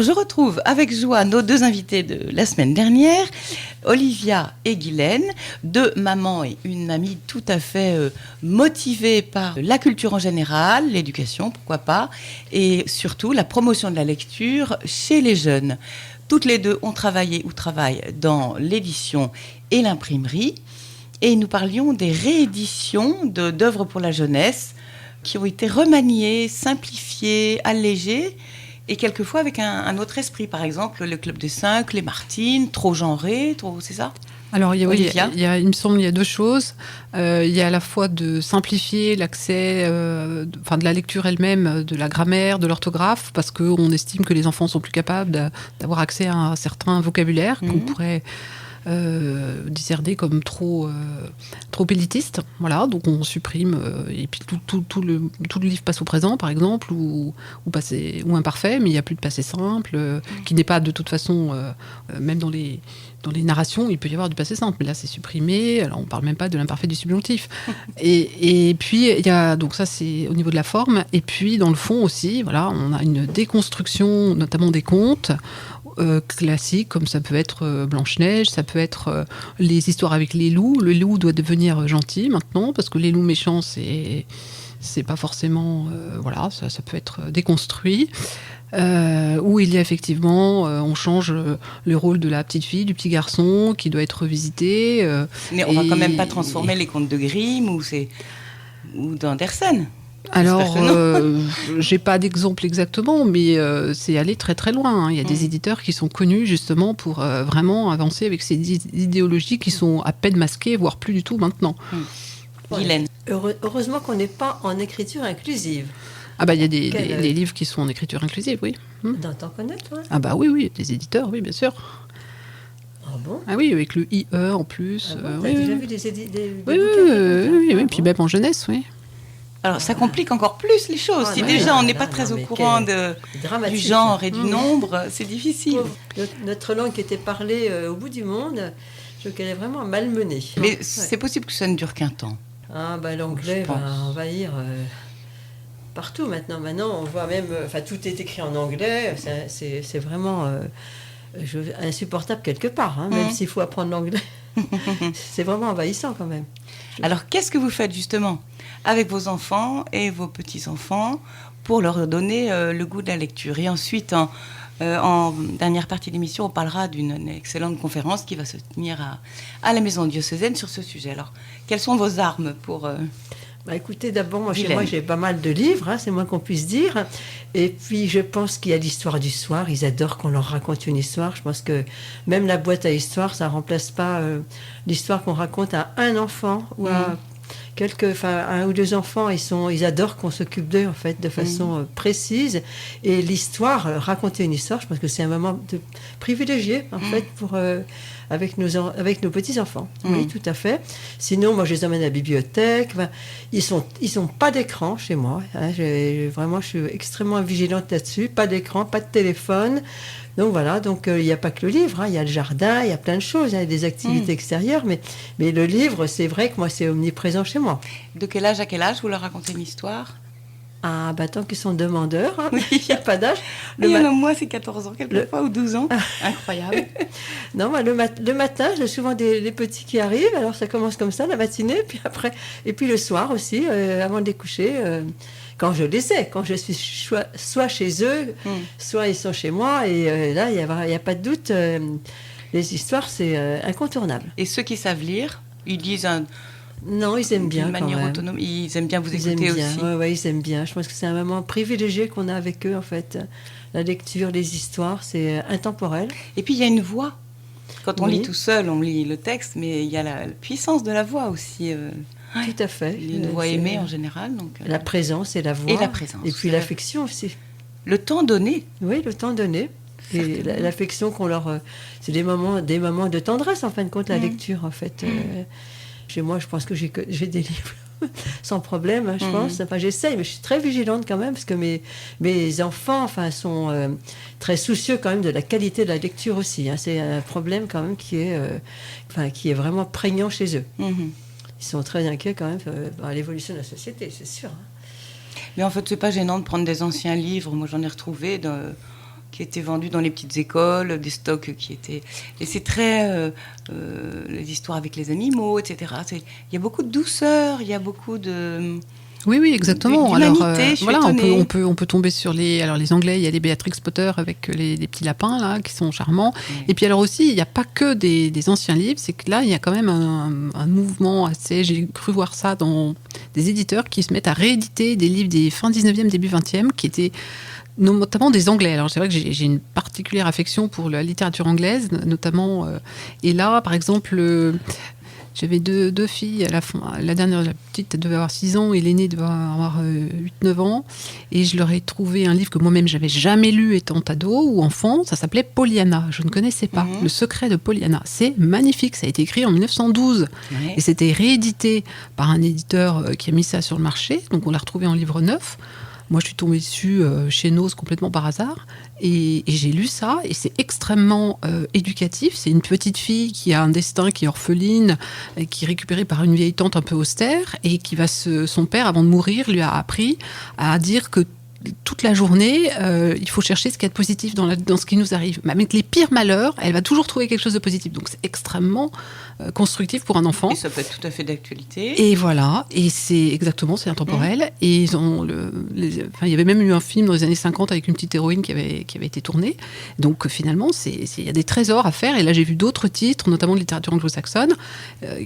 Je retrouve avec joie nos deux invités de la semaine dernière, Olivia et Guylaine, deux mamans et une mamie tout à fait motivées par la culture en général, l'éducation, pourquoi pas, et surtout la promotion de la lecture chez les jeunes. Toutes les deux ont travaillé ou travaillent dans l'édition et l'imprimerie, et nous parlions des rééditions d'œuvres pour la jeunesse qui ont été remaniées, simplifiées, allégées, et quelquefois avec un autre esprit. Par exemple, le Club des 5, les Martines, trop genré, c'est ça ? Alors, il me semble qu'il y a deux choses. Il y a à la fois de simplifier l'accès, de la lecture elle-même, de la grammaire, de l'orthographe, parce qu'on estime que les enfants sont plus capables d'avoir accès à un certain vocabulaire qu'on pourrait discerner comme trop élitiste. Voilà, donc on supprime, et puis tout le livre passe au présent, par exemple, ou imparfait, mais il n'y a plus de passé simple, qui n'est pas de toute façon, même dans les narrations, il peut y avoir du passé simple, mais là c'est supprimé. Alors on parle même pas de l'imparfait du subjonctif. et puis il y a, donc ça c'est au niveau de la forme, et puis dans le fond aussi, voilà, on a une déconstruction, notamment des contes classiques, comme ça peut être Blanche-Neige, ça peut être les histoires avec les loups. Le loup doit devenir gentil maintenant, parce que les loups méchants c'est pas forcément, ça peut être déconstruit. Où il y a effectivement, on change le rôle de la petite fille, du petit garçon, qui doit être revisité. Mais on va quand même pas transformer les contes de Grimm ou d'Andersen. Alors, j'ai pas d'exemple exactement, mais c'est allé très très loin. Hein. Il y a des éditeurs qui sont connus justement pour vraiment avancer avec ces idéologies qui sont à peine masquées, voire plus du tout maintenant. Guylaine. Heureusement qu'on n'est pas en écriture inclusive. Ah bah il y a des livres qui sont en écriture inclusive, oui. T'en connais, toi ? Ah bah oui, des éditeurs, oui, bien sûr. Ah bon ? Ah oui, avec le IE en plus. Ah bon, t'as déjà vu des Oui, puis même en jeunesse, oui. Alors ça complique encore plus les choses. Si déjà on n'est pas très au courant du genre et du nombre, c'est difficile. Notre langue qui était parlée au bout du monde, je trouve qu'elle est vraiment malmenée. Mais c'est possible que ça ne dure qu'un temps. Ah bah l'anglais va envahir... partout maintenant, on voit même, tout est écrit en anglais, c'est vraiment insupportable quelque part, hein, même s'il faut apprendre l'anglais. C'est vraiment envahissant quand même. Alors qu'est-ce que vous faites justement avec vos enfants et vos petits-enfants pour leur donner le goût de la lecture ? Et ensuite, en dernière partie d'émission, on parlera d'une excellente conférence qui va se tenir à la Maison diocésaine sur ce sujet. Alors, quelles sont vos armes pour... écoutez, d'abord, chez moi, j'ai pas mal de livres, hein, c'est moins qu'on puisse dire. Et puis, je pense qu'il y a l'histoire du soir. Ils adorent qu'on leur raconte une histoire. Je pense que même la boîte à histoire, ça remplace pas l'histoire qu'on raconte à un enfant ou à un ou deux enfants. Ils adorent qu'on s'occupe d'eux, en fait, de façon précise. Et l'histoire, raconter une histoire, je pense que c'est un moment privilégié, en fait, avec nos petits-enfants. Oui, tout à fait. Sinon, moi, je les emmène à la bibliothèque. Ils sont pas d'écran chez moi. Hein. Vraiment, je suis extrêmement vigilante là-dessus. Pas d'écran, pas de téléphone. Donc voilà, il n'y a pas que le livre. Hein. Il y a le jardin, il y a plein de choses. Il y a des activités extérieures. Mais le livre, c'est vrai que moi, c'est omniprésent chez moi. De quel âge à quel âge vous leur racontez une histoire ? Ah, tant qu'ils sont demandeurs, hein. Il n'y a pas d'âge. Moi, c'est 14 ans, quelquefois, ou 12 ans. Incroyable. Non, moi, le matin, j'ai souvent des petits qui arrivent. Alors, ça commence comme ça, la matinée. Puis après, et puis le soir aussi, avant de les coucher, quand je les ai, quand je suis soit chez eux, soit ils sont chez moi. Et là, il n'y a pas de doute. Les histoires, c'est incontournable. Et ceux qui savent lire, ils disent Non, ils aiment bien. D'une manière autonome. Ils aiment bien vous écouter aussi. Oui, ils aiment bien. Je pense que c'est un moment privilégié qu'on a avec eux, en fait. La lecture, les histoires, c'est intemporel. Et puis, il y a une voix. Quand on lit tout seul, on lit le texte, mais il y a la puissance de la voix aussi. Tout à fait. Une voix aimée en général. Donc, la présence et la voix. Et la présence. Et puis l'affection aussi. Le temps donné. Oui, le temps donné. Et l'affection qu'on leur... c'est des moments de tendresse, en fin de compte, la lecture, en fait. Chez moi, je pense que j'ai des livres sans problème, hein, je pense. Enfin, j'essaye, mais je suis très vigilante quand même, parce que mes enfants sont très soucieux quand même de la qualité de la lecture aussi. Hein. C'est un problème quand même qui est vraiment prégnant chez eux. Ils sont très inquiets quand même à l'évolution de la société, c'est sûr. Hein. Mais en fait, c'est pas gênant de prendre des anciens livres. Moi, j'en ai retrouvé qui étaient vendus dans les petites écoles, des stocks qui étaient... Et c'est très... les histoires avec les animaux, etc. Il y a beaucoup de douceur, il y a beaucoup de... Oui, exactement. Alors, voilà, on peut tomber sur les Anglais. Il y a les Beatrix Potter avec les petits lapins là qui sont charmants. Oui. Et puis alors aussi, il n'y a pas que des anciens livres. C'est que là, il y a quand même un mouvement assez. J'ai cru voir ça dans des éditeurs qui se mettent à rééditer des livres des fin 19e, début 20e, qui étaient notamment des Anglais. Alors c'est vrai que j'ai une particulière affection pour la littérature anglaise, notamment. Et là, par exemple. J'avais deux filles, la dernière, la petite devait avoir 6 ans et l'aînée devait avoir 8-9 ans. Et je leur ai trouvé un livre que moi-même j'avais jamais lu étant ado ou enfant. Ça s'appelait Pollyanna. Je ne connaissais pas. Le secret de Pollyanna. C'est magnifique. Ça a été écrit en 1912. Et c'était réédité par un éditeur qui a mis ça sur le marché. Donc on l'a retrouvé en livre neuf. Moi, je suis tombée dessus chez Noz complètement par hasard. Et j'ai lu ça, et c'est extrêmement éducatif. C'est une petite fille qui a un destin, qui est orpheline, qui est récupérée par une vieille tante un peu austère, et qui son père, avant de mourir, lui a appris à dire que toute la journée, il faut chercher ce qu'il y a de positif dans ce qui nous arrive. Mais avec les pires malheurs, elle va toujours trouver quelque chose de positif. Donc c'est extrêmement constructif pour un enfant. Et ça peut être tout à fait d'actualité. Et voilà, et c'est intemporel. Et ils ont il y avait même eu un film dans les années 50 avec une petite héroïne qui avait été tournée. Donc finalement, il y a des trésors à faire. Et là, j'ai vu d'autres titres, notamment de littérature anglo-saxonne,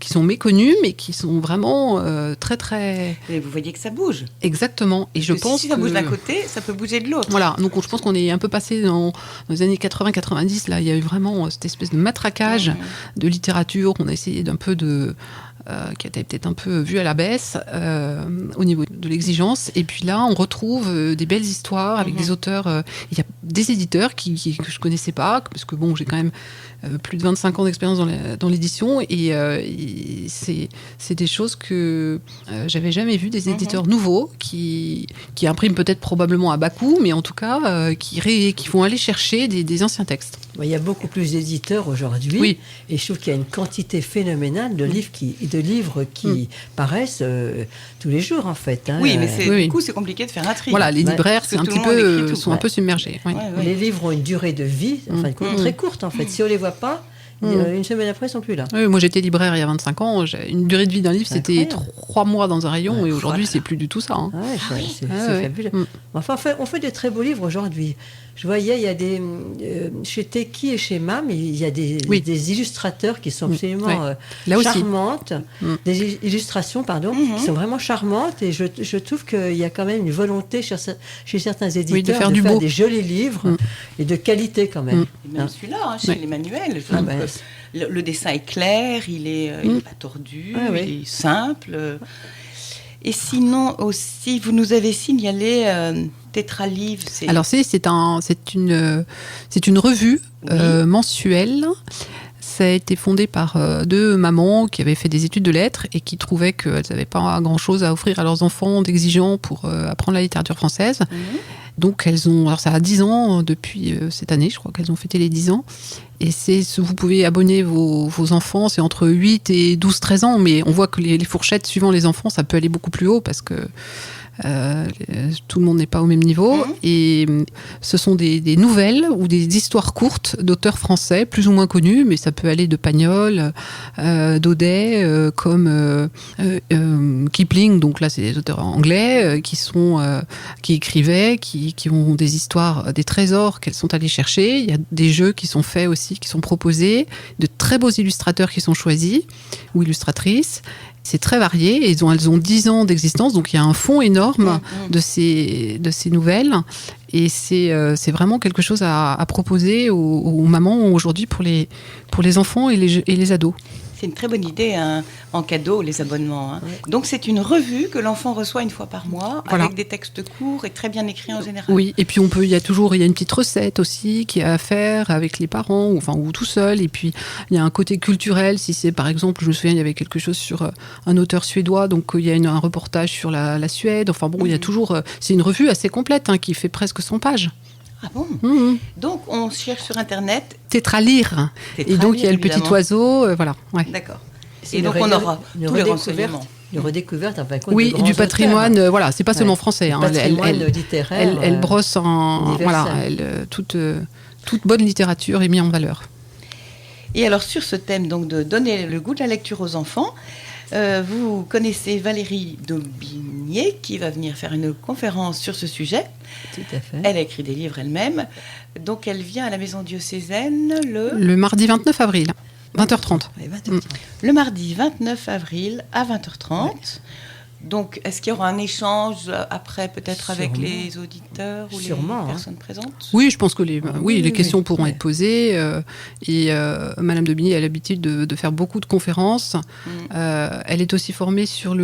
qui sont méconnus, mais qui sont vraiment très, très... Et vous voyez que ça bouge. Exactement. Et je pense si ça bouge d'un côté, ça peut bouger de l'autre. Voilà, donc je pense qu'on est un peu passé dans les années 80-90, là, il y a eu vraiment cette espèce de matraquage de littérature qu'on a essayé d'un peu de... qui a été peut-être un peu vu à la baisse au niveau de l'exigence. Et puis là, on retrouve des belles histoires avec des auteurs. Il y a des éditeurs que je ne connaissais pas, parce que bon, j'ai quand même plus de 25 ans d'expérience dans l'édition, et c'est des choses que j'avais jamais vues, des éditeurs nouveaux qui impriment peut-être probablement à bas coût, mais en tout cas qui vont aller chercher des anciens textes. Il y a beaucoup plus d'éditeurs aujourd'hui, et je trouve qu'il y a une quantité phénoménale de livres qui paraissent tous les jours, en fait. Hein. Oui, mais du coup, c'est compliqué de faire un tri. Voilà, les libraires sont un peu submergés. Oui. Les livres ont une durée de vie, très courte, en fait. Si on les voit pas, une semaine après, ils sont plus là. Oui, moi, j'étais libraire il y a 25 ans. Une durée de vie d'un livre, c'était 3 mois dans un rayon, et aujourd'hui, c'est plus du tout ça. Hein. C'est fabuleux. Enfin, on fait de très beaux livres aujourd'hui. Je voyais, il y a chez Teki et chez MAM, il y a des illustrateurs qui sont absolument charmantes, des illustrations, qui sont vraiment charmantes, et je trouve qu'il y a quand même une volonté chez certains éditeurs de faire des jolis livres et de qualité quand même. Et même celui-là, chez les manuels, le dessin est clair, il est pas tordu, il est simple. Et sinon aussi, vous nous avez signalé Tétralivre. Alors c'est une revue mensuelle. Ça a été fondé par 2 mamans qui avaient fait des études de lettres et qui trouvaient qu'elles n'avaient pas grand-chose à offrir à leurs enfants d'exigeants pour apprendre la littérature française. Donc alors ça a 10 ans depuis cette année, je crois qu'elles ont fêté les 10 ans. Et vous pouvez abonner vos enfants, c'est entre 8 et 12-13 ans, mais on voit que les fourchettes suivant les enfants, ça peut aller beaucoup plus haut parce que tout le monde n'est pas au même niveau. Et ce sont des nouvelles ou des histoires courtes d'auteurs français plus ou moins connus, mais ça peut aller de Pagnol, d'Audet, comme Kipling, donc là c'est des auteurs anglais qui écrivaient, qui ont des histoires, des trésors qu'elles sont allées chercher. Il y a des jeux qui sont faits aussi, qui sont proposés, de très beaux illustrateurs qui sont choisis ou illustratrices. C'est très varié, et elles ont 10 ans d'existence, donc il y a un fonds énorme de ces nouvelles, et c'est vraiment quelque chose à proposer aux mamans aujourd'hui pour les enfants et les ados. C'est une très bonne idée en cadeau, les abonnements. Donc c'est une revue que l'enfant reçoit une fois par mois, avec des textes courts et très bien écrits en général. Oui, et puis il y a une petite recette aussi qui est à faire avec les parents, ou tout seul. Et puis il y a un côté culturel, si c'est par exemple, je me souviens, il y avait quelque chose sur un auteur suédois, donc il y a un reportage sur la Suède. Enfin bon, il y a toujours... c'est une revue assez complète qui fait presque 100 pages. Ah bon Donc, on cherche sur Internet... Et donc, il y a le petit oiseau, voilà. Ouais. D'accord. Et donc, on aura tous les renseignements. de redécouverte, enfin, de oui, grands du patrimoine. auteurs. Voilà, c'est pas seulement français. Du patrimoine littéraire. Elle brosse en toute bonne littérature est mise en valeur. Et alors sur ce thème donc de donner le goût de la lecture aux enfants, vous connaissez Valérie Daubigné qui va venir faire une conférence sur ce sujet. Tout à fait. Elle a écrit des livres elle-même. Donc elle vient à la Maison diocésaine le mardi 29 avril, 20h30. Oui, 20h30. Le mardi 29 avril à 20h30. Ouais. Donc, est-ce qu'il y aura un échange après, peut-être avec les auditeurs ou les personnes présentes ? Oui, je pense que les questions pourront être posées. Madame Daubigné a l'habitude de faire beaucoup de conférences. Elle est aussi formée sur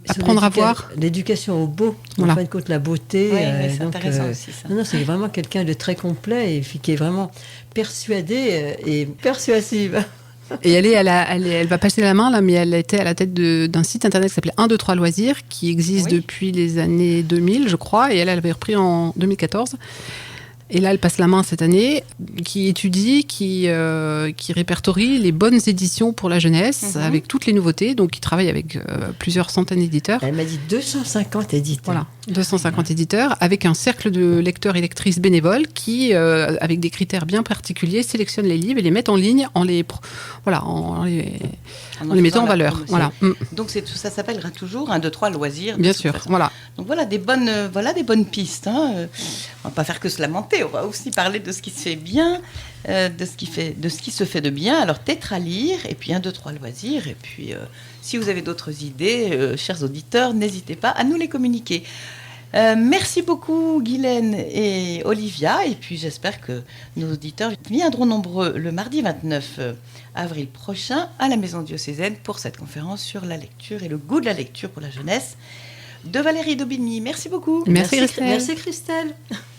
apprendre à voir. L'éducation au beau, en fin de compte, la beauté. Oui, c'est intéressant aussi, ça. Non, c'est vraiment quelqu'un de très complet et qui est vraiment persuadée et persuasive. Et elle va passer la main là, mais elle était à la tête d'un site internet qui s'appelait 1, 2, 3 loisirs, qui existe depuis les années 2000, je crois, et elle avait repris en 2014. Et là, elle passe la main cette année, qui étudie, qui répertorie les bonnes éditions pour la jeunesse, avec toutes les nouveautés. Donc, qui travaille avec plusieurs centaines d'éditeurs. Elle m'a dit 250 éditeurs. Voilà, 250 éditeurs, avec un cercle de lecteurs et lectrices bénévoles qui, avec des critères bien particuliers, sélectionnent les livres et les mettent en ligne en les mettant en valeur. Voilà. Donc, ça s'appellera toujours 1, 2, 3 loisirs. Bien sûr, voilà. Donc, voilà des bonnes pistes. Hein. On ne va pas faire que se lamenter. On va aussi parler de ce qui se fait bien, de ce qui se fait de bien. Alors, Tétralire, et puis 1, 2, 3 loisirs. Et puis, si vous avez d'autres idées, chers auditeurs, n'hésitez pas à nous les communiquer. Merci beaucoup, Guylaine et Olivia. Et puis, j'espère que nos auditeurs viendront nombreux le mardi 29 avril prochain à la Maison diocésaine pour cette conférence sur la lecture et le goût de la lecture pour la jeunesse de Valérie Daubigny. Merci beaucoup. Merci Christelle. Merci Christelle.